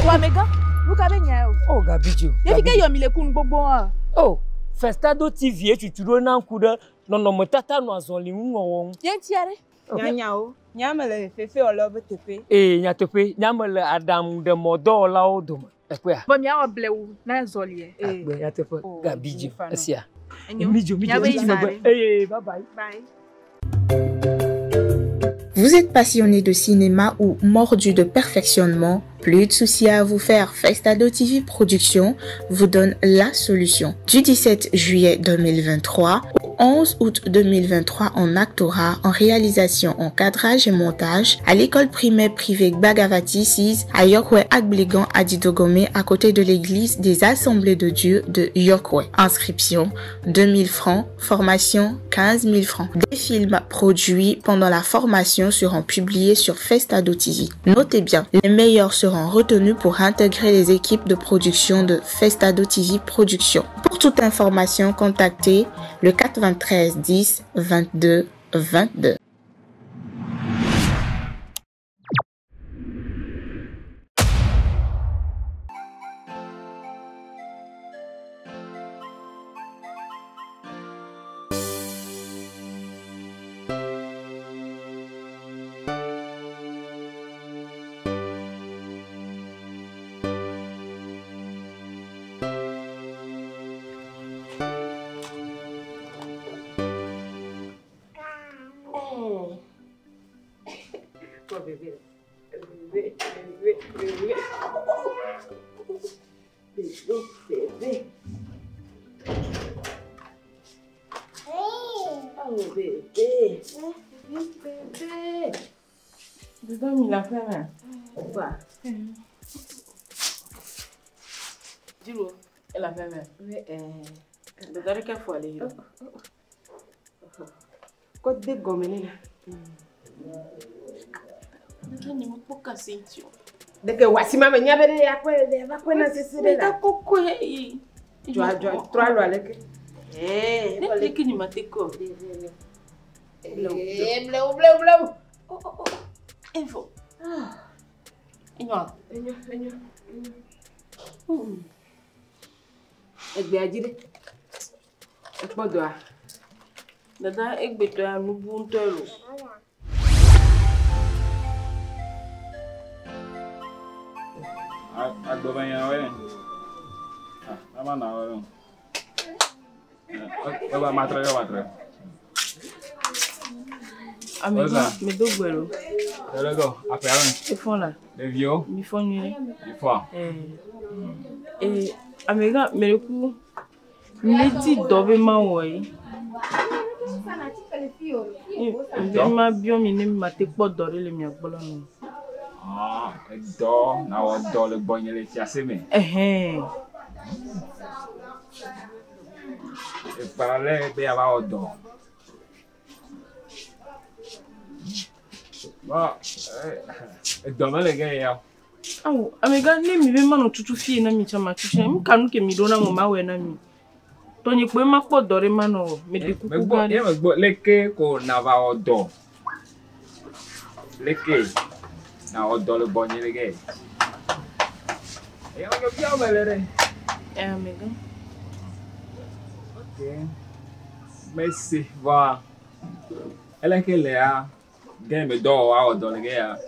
wa mega. Luka be nya o. Oh Gabijo. Ye fi ke yo mi le kun gbogbo han. Oh, Festado TV chuchuro na nkuda no motata no azonli nwo. Ye ntiare. Nya o. Nya mele fefe olobe tepe. Nya tepe, nya mele Adam de modo la odum. Ekwa. Bo mi a blewu na zoli e. Ekwa nya tepe. Gabijo. Esia. Mijo. Bye bye. Bye. Vous êtes passionné de cinéma ou mordu de perfectionnement? Plus de soucis à vous faire. Festado TV Productions vous donne la solution. Du 17 juillet 2023 au 11 août 2023 en actorat, en réalisation, en cadrage et montage à l'école primaire privée Bhagavati 6 à Yokwe Agbligan à Didogome à côté de l'église des Assemblées de Dieu de Yokwe. Inscription 2000 francs, formation 15 000 francs. Des films produits pendant la formation seront publiés sur Festado TV. Notez bien, les meilleurs seront retenus pour intégrer les équipes de production de Festado TV Productions. Pour toute information, contactez le 93 10 22 22. Dis-le, elle a fait mal. Oui, de donner quelle fois les Côte de gomme là. Ndio ni mpoka sentio. Deke wasimama nyabere yakwe bakwe na sisire la. Koko hii. Jwa trois lo aleke. Ndio ni mateko. Bleu. Oh. Info. Enyo. Egbe ajire. Ekpodo a. Dada egbe to ya nubu ntolo. Agbobanya we. Ama na we. Eba matre. Amigo, me dogbero. There go. Apearon. E fon la. Le vieux. Mi fon ni. Il faut. Amiga, mereku. Mleti dobe ma woyi. Ma bio mi ne mate po dore le mi agbola no. Ah, do na o do le bonyele ti aseme. E parale be aba o do. Ba, do mele ge ya. Awu, amiga ne mi be manu tutu fie na mi chama tutu. Mi kanu ke mi do na mo ma we na mi. Tony pe ma po dore manu me de kuku gari. Me gbo leke ko na va o do. Leke na o do le bonyele ge. E o yo bi o melere. Amiga. Okay. Merci, va. Elle est que là, gagne me do wa o do le ge ya.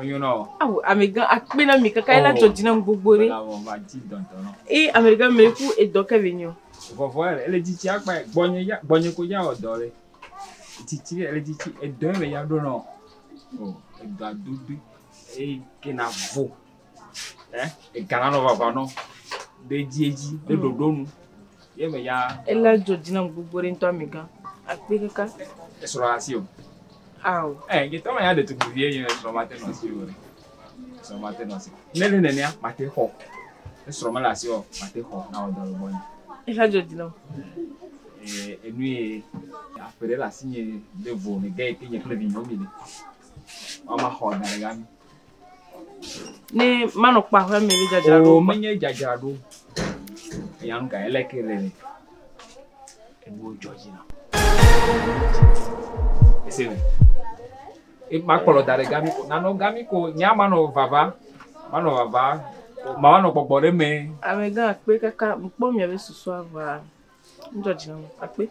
You know. Awu, amiga akpe na mi kaka ila jojina mgbogore. On va dire donc non. Amiga mereku e do ka venyo. Faut voir, elle dit ti akpa bonye ko ya o do le. Titi elle dit ti e do me ya do no. Oh, e ga dudu e ke na vo. E kana no baba no. De jieji, de dodonu. Ye me ya Ela jojina mgbogore nto amiga. Akpe kaka. exploration. Awu. Je toma ya de tu vie yo exploration no si ore. Exploration no si. Nene ya mate ho. Exploration mate ho na o do lo bonye. Ela jojina. Lui après la signe de vous ne gars qui est plus vignon mini on m'a honné les gars Ne mano pa ho me le jajara o menye jajara do yan ga elekere e bo Georgina ese e ma kolo dare gami ko na no gami ko nyama no vava mano vava Maman no bobore me. Amega akpe kaka mpo mi ave susu ava. Njoji na akpe.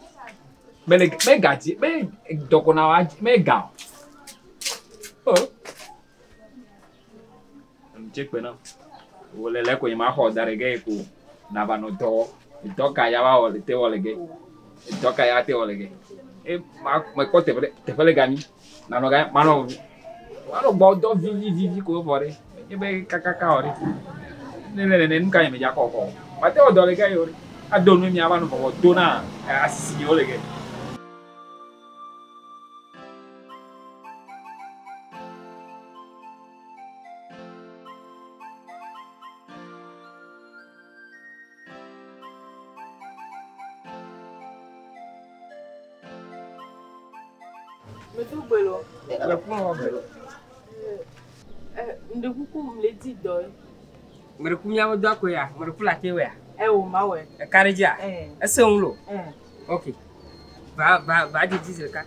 Me gati, me dokona wa me ga. Oh. Mchekwe na. Wole le ko yima ho darege ko na ba no do. Doka ya wa ole te olege. Doka ya te olege. Ma ko te fele gani. Na no ga mano. Mano bodo vivi ko fore. Ebe kakaka ore. Ne nka yeme ja ko. Ma te odole ga yore. Adonu mi aba no bo dona asisi olege. Metugbelo. Le fun o. Ndekuku mleti doy. Mere kumya mo do akoya, mere pula ke we. O mawe. E karija. E se onlo. Okay. Va di diesel ka.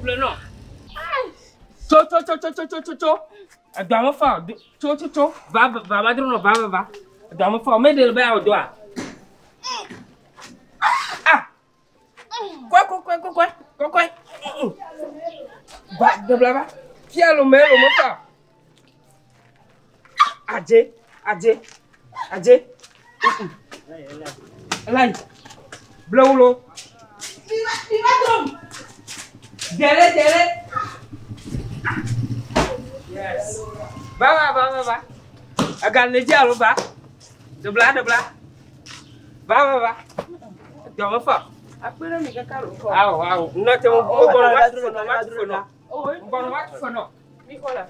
No. Cho. Adamo fa. Cho. Va madro no va. Adamo fa. Me de ba o do a. Ah. Quoi. Va de blava. Pia lo me lo mota. Aje. Lai. Blaulo. Dele. Yes. Va. Agan le dialo va. De bla. Va. Dama fa. Akpere mi kaka ro ko. Aw. No te mo no. Mbono wat fono. Mi kola.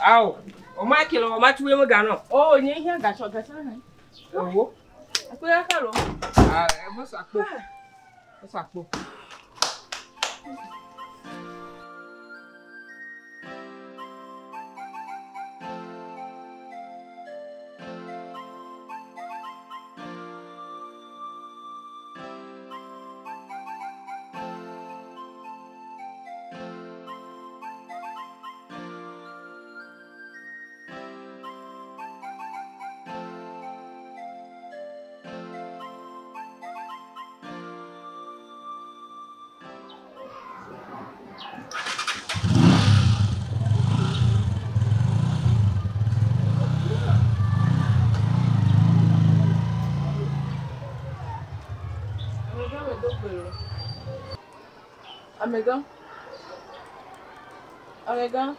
Aw. O ma kilo o ma tuwe mo gano. Oh, nye ihe gacho na. Owo. Akpere kaka ro. Mo sakpo. Amega.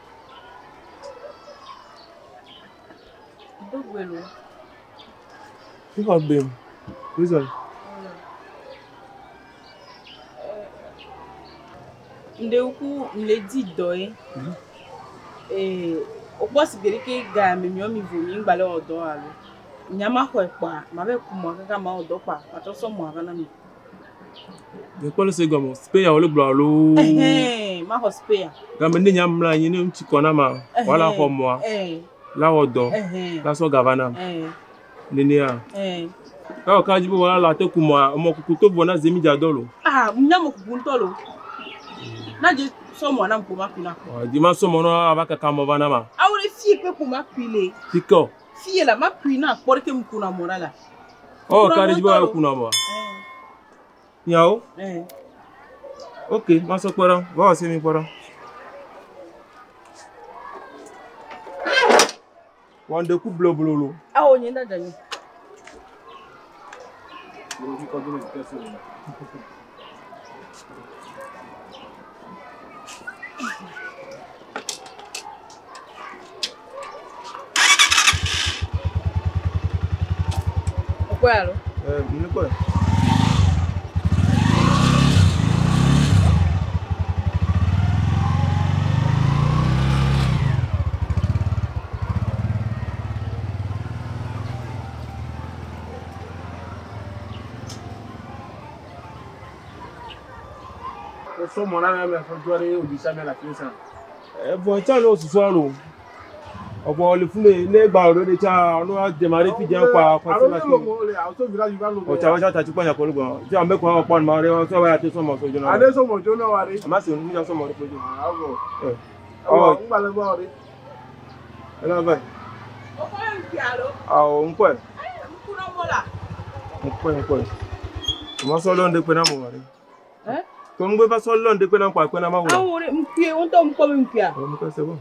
Dogbelo. Pick up them. Which one? Ndeuku mledi doy. Opo sibiri ke ga memi o mi vomi ngbale odo alo. Nyama ko epa, ma be ku mo kaka ma odo pa, ato so mo aka na mi. The policy government spare ya ole blalo. Ma ho spare. Ga me ni nyam la yin ni chikona ma. Wala ho mo. La odo. La so governor. Nini ya. Ka ka jibo wala la te ku mo omo kuku to bona zemi jadolo. Nyama kuku ntolo. Na je so mo na mpo ma kuna. Di ma so mo no abaka ka mo bana ma. Awore fie pe ku ma kwile. Tiko. Fie la ma kwina porke mkuna morala. Ka jibo wala kuna mo. Yao? Ok, mas eu porão. Vou assim me porão. Quando eu cublo blolo. O nyenda dani. Qual? Não qual. So mon ami a fait jouer au Bissau mais la finissant. Bon, tiens, là, ce soir, là. On va le fouler, les barreaux de ça, on va démarrer puis bien quoi. On va tu pas yakolo bon. Tu as mis quoi on prend marrer, on va acheter son morceau. Allez son morceau là, allez. Mais c'est nous dans son morceau. Ah bon. On va le voir. Là va. Ah on quoi? On quoi? Comment ça l'on de pena mo mari? Hein? Comme vous pas ça l'on de pena quoi ma wo. Ah on tombe comme un pia. C'est bon.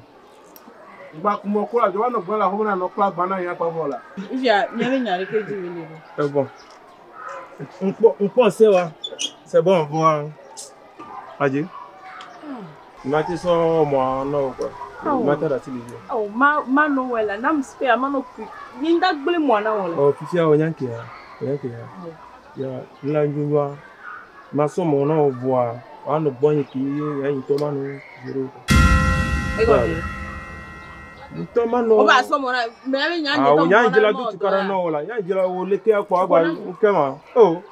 Ba kuma kula jo wana bola ho na no kula bana ya pa bola. Ya, nyare ke di wele. C'est bon. On pense wa. C'est bon, bon. Aji. Mati so mo no quoi. Mati da ti lijo. Oh, ma no wela, na mspe ma no ku. Yinda gbele mo na wala. Oh, fifia o yanke ya. Yanke ya. Ya, nla njunwa. Ma so mo na o boa. Wa no bonye ki yin to ma no zero. Ego Tomano. Oba so mo na me nya nya to mo. Ah, nya jela du tukara no la. Nya jela wo leke akwa agba nkema. Oh.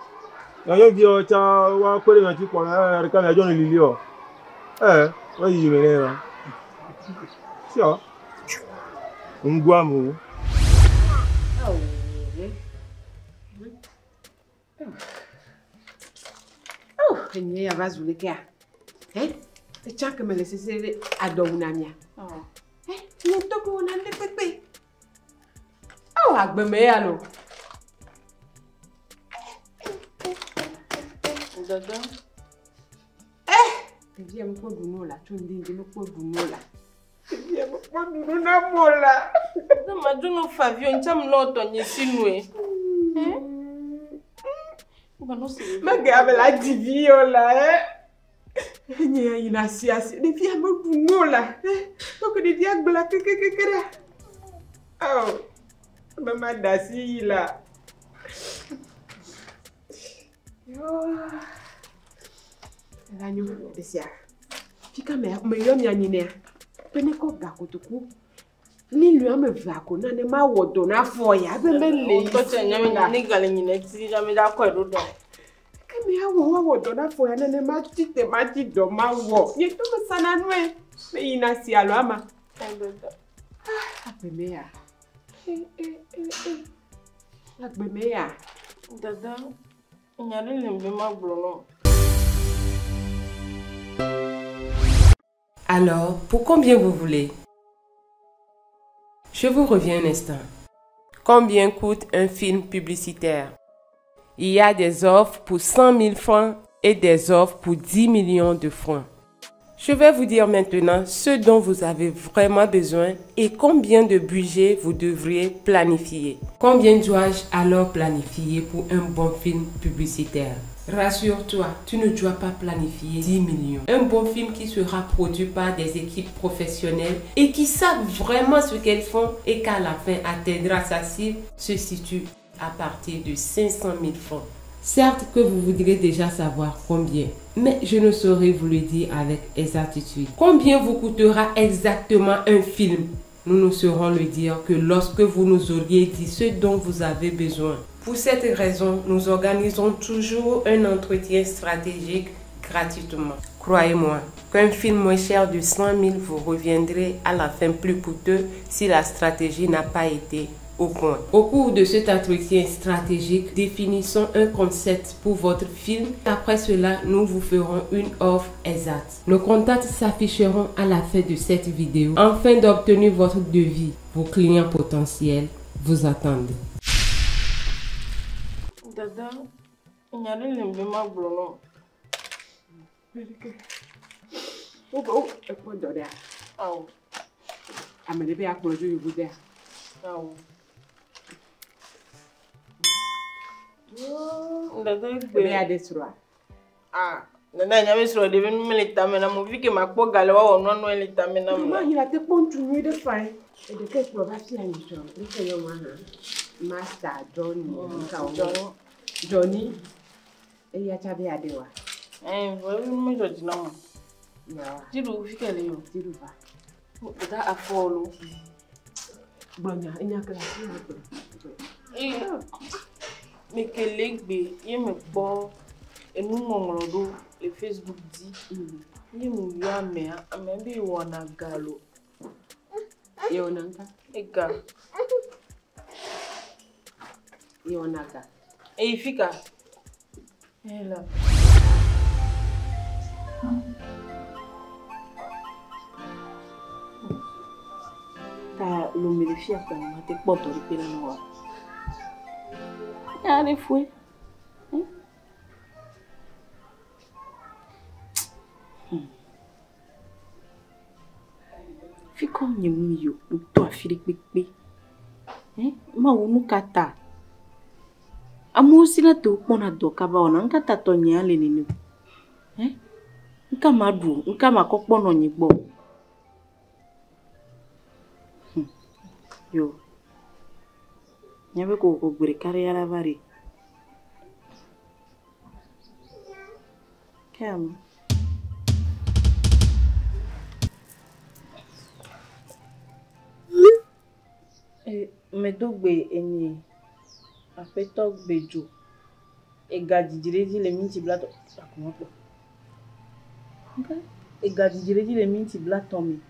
Yo bi o cha wa kwere yan ti ko na re ka me ajo ni lili o. Wa yi me le ra. Sio. Ngwa mu. Enye ya bazule kia. Te chanke me lese sere adona mia. Ni toko na le pepe. Agbe me ya lo. Dada. Te mo ko dunu la, to ndi mo ko dunu la. Te mo ko dunu na mola. Na majuno Fabio ncham no to nyesinwe. Mage abela divio la Nye ina siasi de via mo dunu la. Toko de dia gbla kekekekera. Oh. Mama dasi la. Yo. La nyu desia. Fika me yo mi anyine. Pene ko ga kotoku. Ni lu ame va ko na ne ma wodo na fo ya be me le. To che nyame ni gale nyine ti jame da ko edo do. Kemi awo wodo na fo ya ne ma tite ma ti do ma wo. Ye to me sana nwe. Me ina si alo ama. Ape me ya. Agbe me ya. Dada, nyare lembe ma blono. Alors, pour combien vous voulez? Je vous reviens un instant. Combien coûte un film publicitaire? Il y a des offres pour 100 000 francs et des offres pour 10 millions de francs. Je vais vous dire maintenant ce dont vous avez vraiment besoin et combien de budget vous devriez planifier. Combien dois-je alors planifier pour un bon film publicitaire? Rassure-toi, tu ne dois pas planifier 10 millions. Un bon film qui sera produit par des équipes professionnelles et qui savent vraiment ce qu'elles font et qu'à la fin atteindra sa cible se situe à partir de 500 000 francs. Certes que vous voudrez déjà savoir combien, mais je ne saurais vous le dire avec exactitude. Combien vous coûtera exactement un film? Nous ne saurons le dire que lorsque vous nous auriez dit ce dont vous avez besoin. Pour cette raison, nous organisons toujours un entretien stratégique gratuitement. Croyez-moi, qu'un film moins cher de 100 000 vous reviendrait à la fin plus coûteux si la stratégie n'a pas été au point. Au cours de cet entretien stratégique, définissons un concept pour votre film. Après cela, nous vous ferons une offre exacte. Nos contacts s'afficheront à la fin de cette vidéo. Afin d'obtenir votre devis, vos clients potentiels vous attendent. Dada, nyare lembe ma blono. Oh, e ko do dia. Aw. Amele be akpolo ju yubu dia. Aw. Dada Be ya de sura. Nana nyame sro de ben milita mena mo vike makpo gale wa ono no elita mena mo. Ma hira te pontu ni de fine. E de ke pro ba fi anyi so. Ni ke yo ma ha. Master Johnny. E ya cha be ade wa. Vo mi do di na mo. Ya. Jiru vike le yo. Jiru ba. Da afolo. Bonya enya kala. Me kelegbe ye me gbo enu ngongoro do le Facebook di Ni mu ya me bi wona galo. Yona nka. Ega. Yona ka. E fika. Ela. Ta lo me fia kwa ma te poto ri pela no wa. Ya le fue. Fico nyemio to afiri pepe. Ma wonu kata. Amusi na to pona do kaba ona nkata to nya le nini. Nka madu, nka makokpo no nyigbo. Yo. Nyabe ko gbere karịara bari. Kam. Medogbe enyi afeto gbejo ega jijireji le minti blato akomopo ega jijireji le minti blato mi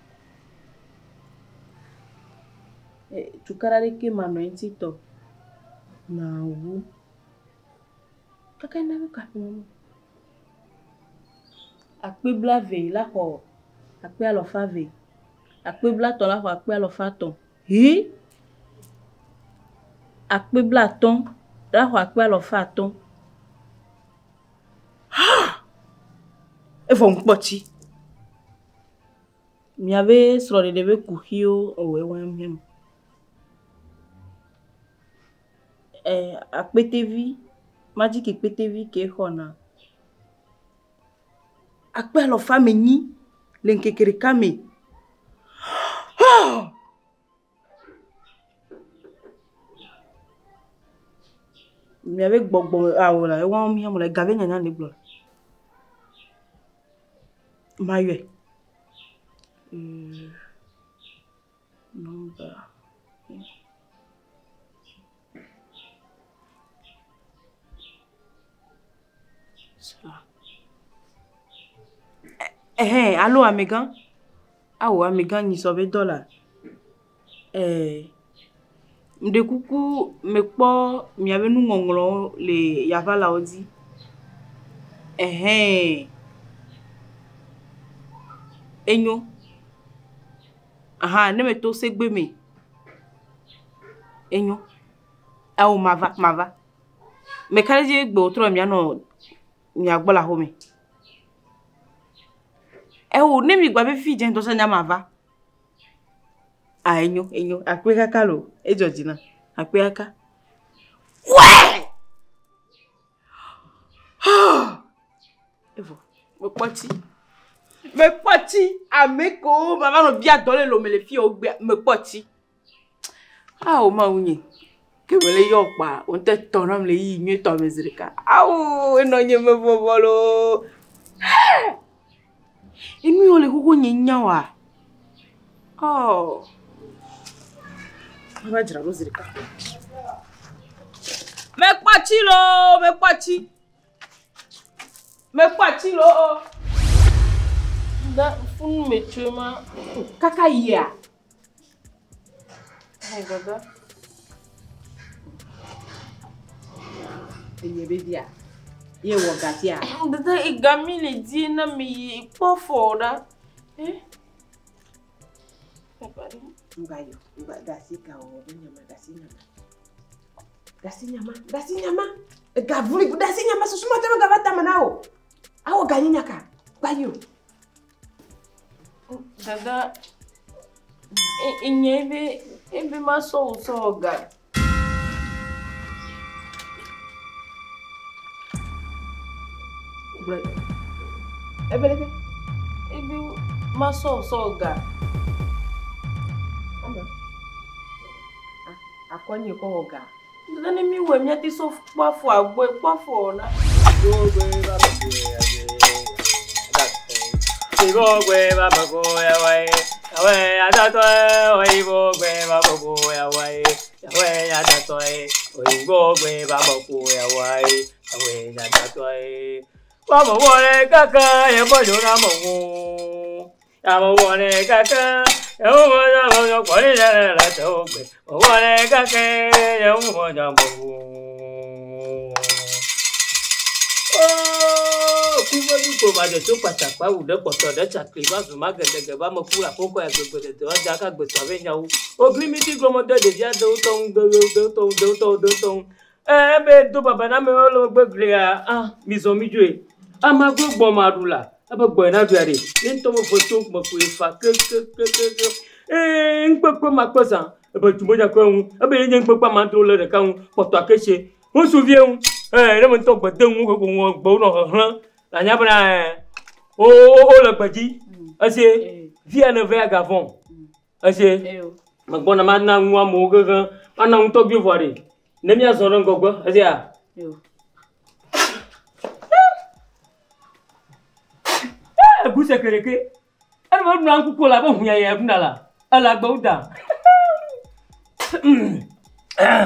tukarare ke mano entito na wu kaka na ko kapo akpe blave la ko akpe alofa ve akpe blato la ko akpe alofa ton akpe blaton la ko akpe alofa ton efo nkpochi mi ave sro de debe kuhio owe wam akpe TV magic akpe TV ke hona akpe alofa menyi lenkekere kame mi ave gbogbo awora e won mi amole gabe nyanya le blo Maye. Number. Allô Amegan? Awo Amegan ni sauve dollar. Mde kuku mekpo mi ave nu ngongolo le yavala odi. Enyo. Aha, ne me to segbe me. Enyo. Awo mava. Me kaleje gbe otro mi ano mi agbola ho me. O ne mi gba be fi je to se nya mava. Enyo, akwe kaka lo, Georgina. Akwe kaka. We! Evo, me poti ameko mama no bia dole lo me le fi o gbe me poti o ma unyi ke me le yo pa on te tonam le yi nyu to mezrika eno nye me bobolo emi o le kuku nyinya wa baba jira mezrika me poti lo da fun me chuma kaka ya baba ye bedia ye wo gatia da igami le di na mi pofora papa ngayo gasika o nyama gasinyama gavuli gasinyama susuma tema gavata manao awo ganinyaka bayo Dada, ebe maso usoga. Ebe maso usoga. Akonye ko oga. Dada ni mi we mi ati so pafu agbo pafu na. Ibogwe babako ya wai awe adatoe ibogwe babako ya wai awe adatoe ibogwe babako ya wai awe adatoe Vamos vole kaka ya bojo na mo. Amo vole kaka ya mo na kwani la tobe. Vole kaka ya mo na mo. Oh, kuva duko ba de to patapa u de poto de chakli ba zuma gede ba mo kula poko ya gbede de oja ka gbe so be nyawo. O glimiti glomo de dia de do tong. Be do baba na me lo gbegre ah mizomi jue. Ama gbogbo marula aba gbo na duare nto mo foto mo ku ifa ke nkpekpe makosa aba tumoja ko un aba yen nkpekpe ma do le de kan poto akese on souvient un le mo to gbede un ko gbo no han la nya bra o le gbaji ase via ne ver gavon ase magbo na ma na nwa mo gaga ana un to bi voire ne mi azoro ngogbo ase a Guse kereke. Ana ma duna ku kola ba hunya ya duna la. Ala gba uda.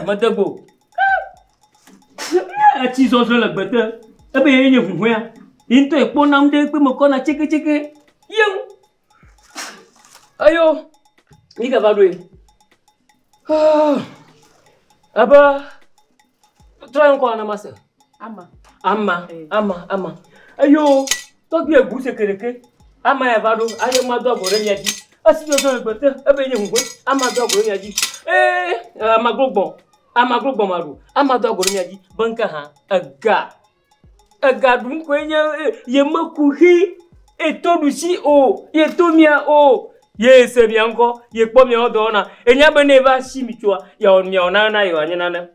Madabo. A ti so so la gbete. E be yen hu ya. Into epo na mde pe mo kona cheke. Yen. Ayo. Ni ga ba do e. Aba. Try on ko ana masa. Ama. Ayo. Tobi eguse kereke ama ya vado aye madu agore nyaji asijo so gbete ebe nye ngwe amadu agore nyaji amagbogbo maru amadu agore nyaji banka ha aga dun ko ye makuhi etodusi o ye tomia o ye sebia nko ye kpomia odona enya be ne ba shimichwa ya onmia onana yo anyana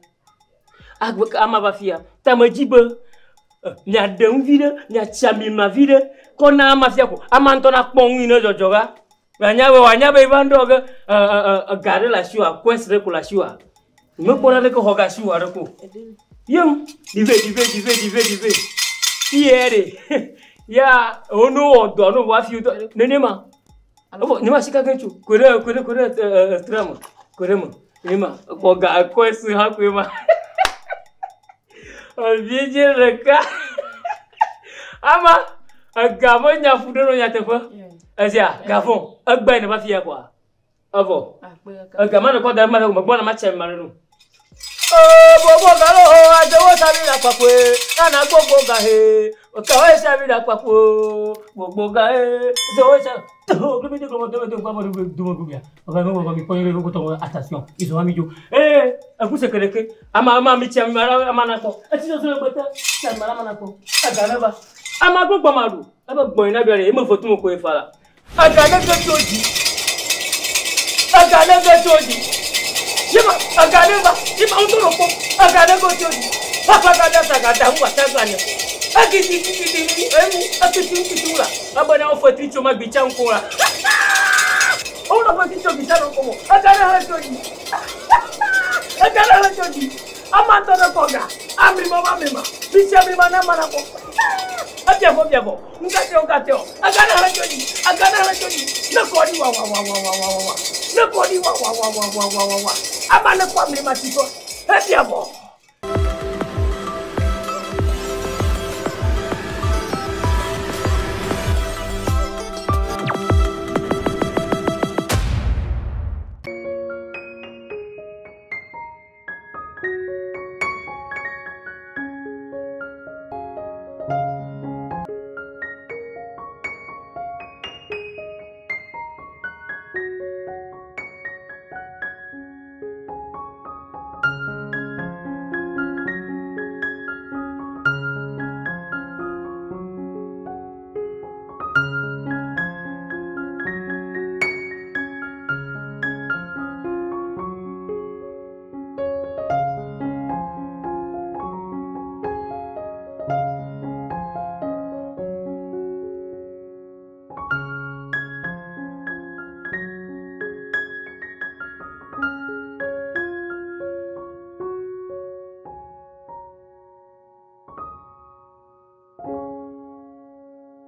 agba amaba fia tamajibe nya dem vide nya chami ma vide kona mafia ko amantona kpon ina jojoga wanya be bandoga gare la shua kwesre ko la shua me pona de ko hoga shua reko yem dive fiere ya ono odo no wa fi nenema nima shika genchu kore trama korema nima ko ga kwesre ha kwema Viens le cas. Ama, gavon nya fudo nya tefa. Azia, gavon, agba ne ba fia kwa. Avo. Agama ko da ma ko gbona ma chem mare no. Bobo galo ajowo sabi la papwe. Ana gbogbo ga he. O ka we sabi la papwo. Gbogbo ga he. Zo sa. To ko bi de ko mo de ko mo do mo bia. O ka mo ba mi ko yele ko to attention. Ils ont ami jo. Aku sekereke. Ama mi chem mara amana ko. Ati zo so gbota. Chem mara amana ko. Agana ba. Ama gbogbo maru. Aba gbo ina biare e mo fotu mo ko e fara. Agana ke toji. Yema agadeba yema ontoro ko agadego joji papa gada sagada wa taganya agiti emu atitu abana ofati choma bicha nkora ona ofati choma bicha nkomo agara hajoji amanta na koga amri mama bicha mima na manako abiabo nkateo agara hajoji nakodi wa nakodi wa amana kwa mlima tiko abiabo